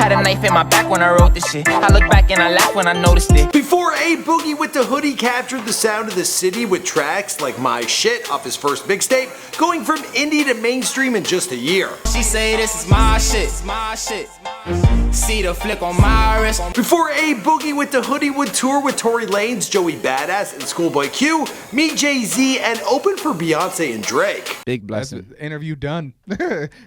Had a knife in my back when I wrote this shit. I look back and I laugh when I noticed it. Before A Boogie with the Hoodie captured the sound of the city with tracks like My Shit off his first mixtape, going from indie to mainstream in just a year. She say this is my shit, my shit. See the flick on my wrist. Before A Boogie with the Hoodie would tour with Torey Lanez, Joey Badass and Schoolboy Q, meet Jay-Z, and open for Beyonce and Drake. Big blessing. That's interview done.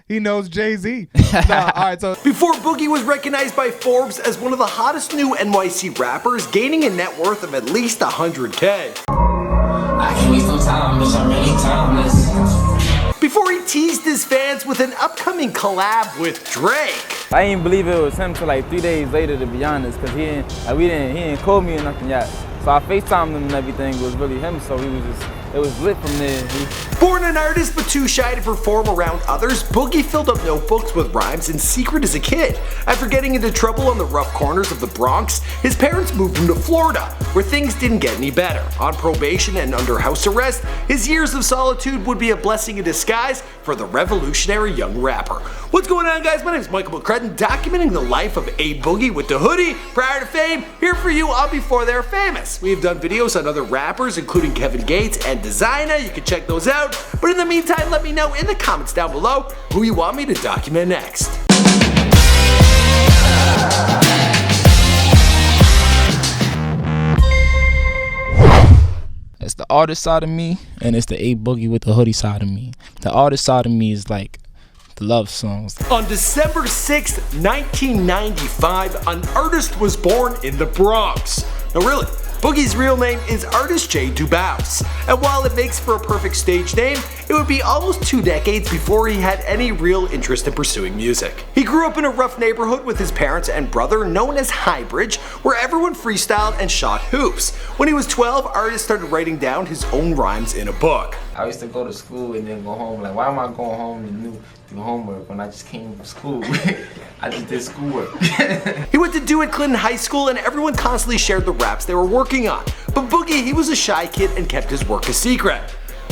He knows Jay-Z. Alright, so before Boogie was recognized by Forbes as one of the hottest new NYC rappers, gaining a net worth of at least 100K. I can't waste no time, bitch, I'm really timeless. Before he teased his fans with an upcoming collab with Drake. I didn't believe it was him till like 3 days later, to be honest, cause he didn't call me or nothing yet. So I FaceTimed him and everything. It was really him, so it was lit from there. Born an artist but too shy to perform around others, Boogie filled up notebooks with rhymes in secret as a kid. After getting into trouble on the rough corners of the Bronx, his parents moved him to Florida, where things didn't get any better. On probation and under house arrest, his years of solitude would be a blessing in disguise for the revolutionary young rapper. What's going on, guys? My name is Michael McCrudden, documenting the life of A Boogie with the Hoodie. Prior to fame, here for you on Before They're Famous. We have done videos on other rappers, including Kevin Gates and Designer. You can check those out. But in the meantime, let me know in the comments down below who you want me to document next. it's the artist side of me, and it's the A Boogie with the Hoodie side of me. The artist side of me is like the love songs. On December 6, 1995, an artist was born in the Bronx. No, really. Boogie's real name is Artist J. Dubois, and while it makes for a perfect stage name, it would be almost 2 decades before he had any real interest in pursuing music. He grew up in a rough neighborhood with his parents and brother known as Highbridge, where everyone freestyled and shot hoops. When he was 12, Artist started writing down his own rhymes in a book. I used to go to school and then go home. Like, why am I going home to do homework when I just came from school? I just did schoolwork. He went to DeWitt Clinton High School, and everyone constantly shared the raps they were working on. But Boogie, he was a shy kid and kept his work a secret.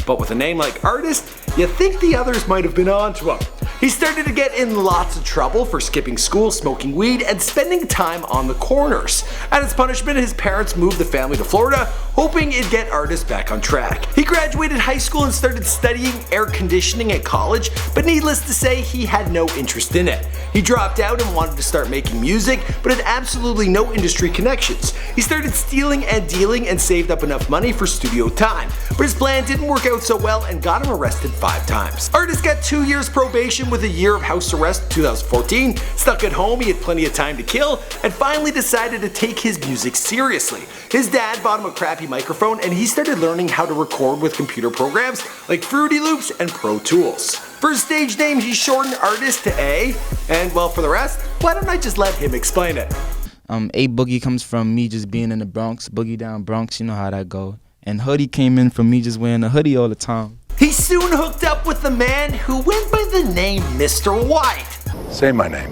But with a name like Artist, you think the others might have been onto him. He started to get in lots of trouble for skipping school, smoking weed, and spending time on the corners. As his punishment, his parents moved the family to Florida, hoping it'd get Artist back on track. He graduated high school and started studying air conditioning at college, but needless to say, he had no interest in it. He dropped out and wanted to start making music, but had absolutely no industry connections. He started stealing and dealing and saved up enough money for studio time, but his plan didn't work out so well and got him arrested 5 times. Artist got 2 years probation with a year of house arrest in 2014. Stuck at home, he had plenty of time to kill, and finally decided to take his music seriously. His dad bought him a crappy microphone, and he started learning how to record with computer programs like Fruity Loops and Pro Tools. For his stage name, he shortened Artist to A, and well, for the rest, why don't I just let him explain it? A Boogie comes from me just being in the Bronx, boogie down Bronx, you know how that go. And Hoodie came in from me just wearing a hoodie all the time. He soon hooked up with the man who went by the name Mr. White. Say my name.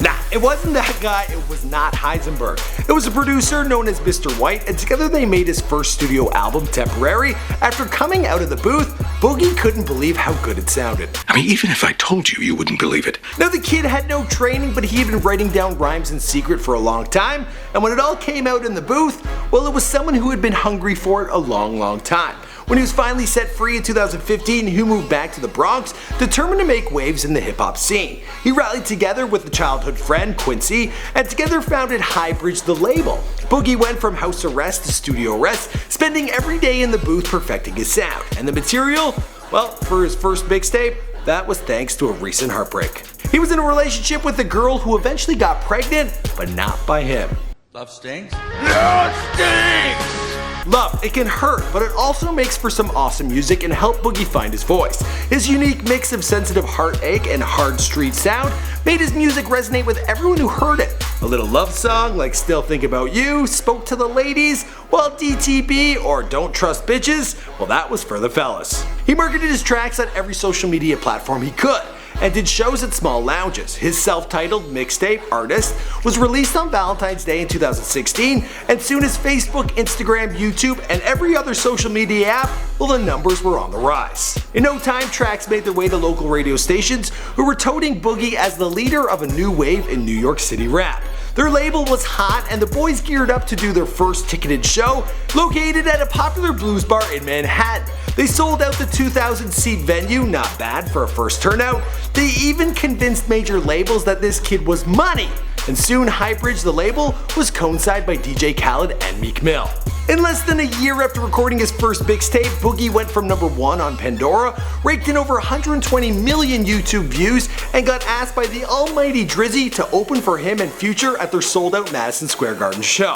Nah, it wasn't that guy, it was not Heisenberg. It was a producer known as Mr. White, and together they made his first studio album, Temporary. After coming out of the booth, Boogie couldn't believe how good it sounded. I mean, even if I told you, you wouldn't believe it. Now, the kid had no training, but he had been writing down rhymes in secret for a long time, and when it all came out in the booth, well, it was someone who had been hungry for it a long time. When he was finally set free in 2015, he moved back to the Bronx, determined to make waves in the hip-hop scene. He rallied together with a childhood friend, Quincy, and together founded Highbridge, the label. Boogie went from house arrest to studio arrest, spending every day in the booth perfecting his sound. And the material? Well, for his first mixtape, that was thanks to a recent heartbreak. He was in a relationship with a girl who eventually got pregnant, but not by him. Love stinks? Love stinks! Love, it can hurt, but it also makes for some awesome music and helped Boogie find his voice. His unique mix of sensitive heartache and hard street sound made his music resonate with everyone who heard it. A little love song like Still Think About You spoke to the ladies, while DTB or Don't Trust Bitches, well, that was for the fellas. He marketed his tracks on every social media platform he could, and did shows at small lounges. His self-titled mixtape, Artist, was released on Valentine's Day in 2016, and soon as Facebook, Instagram, YouTube, and every other social media app, well, the numbers were on the rise. In no time, tracks made their way to local radio stations who were touting Boogie as the leader of a new wave in New York City rap. Their label was hot, and the boys geared up to do their first ticketed show, located at a popular blues bar in Manhattan. They sold out the 2,000-seat venue, not bad for a first turnout. They even convinced major labels that this kid was money, and soon Highbridge, the label, was coincided by DJ Khaled and Meek Mill. In less than a year after recording his first mixtape, Boogie went from #1 on Pandora, raked in over 120 million YouTube views, and got asked by the almighty Drizzy to open for him and Future at their sold-out Madison Square Garden show.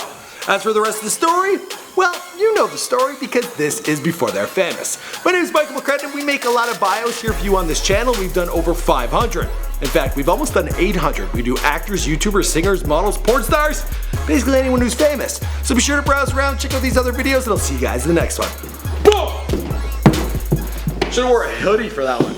As for the rest of the story, well, you know the story because this is Before They're Famous. My name is Michael McCrudden and we make a lot of bios here for you on this channel. We've done over 500. In fact, we've almost done 800. We do actors, YouTubers, singers, models, porn stars, basically anyone who's famous. So be sure to browse around, check out these other videos, and I'll see you guys in the next one. Boom! Should've wore a hoodie for that one.